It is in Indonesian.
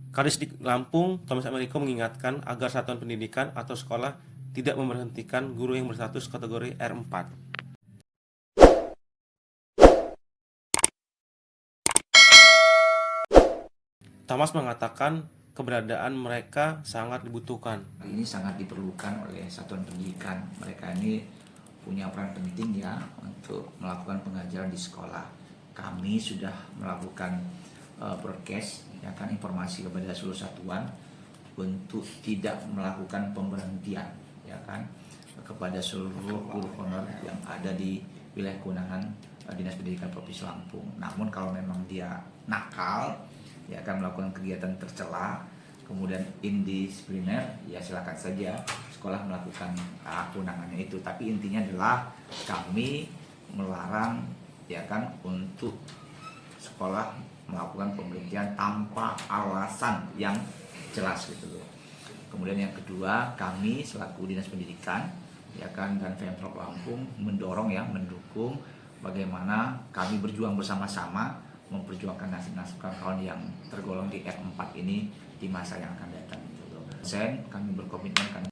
Kadisdik Lampung, Thomas Americo mengingatkan agar satuan pendidikan atau sekolah tidak memberhentikan guru yang berstatus kategori R4. Thomas mengatakan keberadaan mereka sangat dibutuhkan. Ini sangat diperlukan oleh satuan pendidikan. Mereka ini punya peran penting ya untuk melakukan pengajaran di sekolah. Kami sudah melakukan broadcast ya kan, informasi kepada seluruh satuan untuk tidak melakukan pemberhentian ya kan kepada seluruh guru honor yang ada di wilayah kewenangan Dinas Pendidikan Provinsi Lampung. Namun kalau memang dia nakal ya akan melakukan kegiatan tercela kemudian indisipliner, ya silakan saja sekolah melakukan kewenangannya itu. Tapi intinya adalah kami melarang ya kan untuk sekolah melakukan pemberhentian tanpa alasan yang jelas gitu loh. Kemudian yang kedua, kami selaku Dinas Pendidikan ya kan dan Pemprov Lampung mendukung bagaimana kami berjuang bersama-sama memperjuangkan nasib-nasib kawan-kawan yang tergolong di R4 ini di masa yang akan datang. Kami berkomitmen akan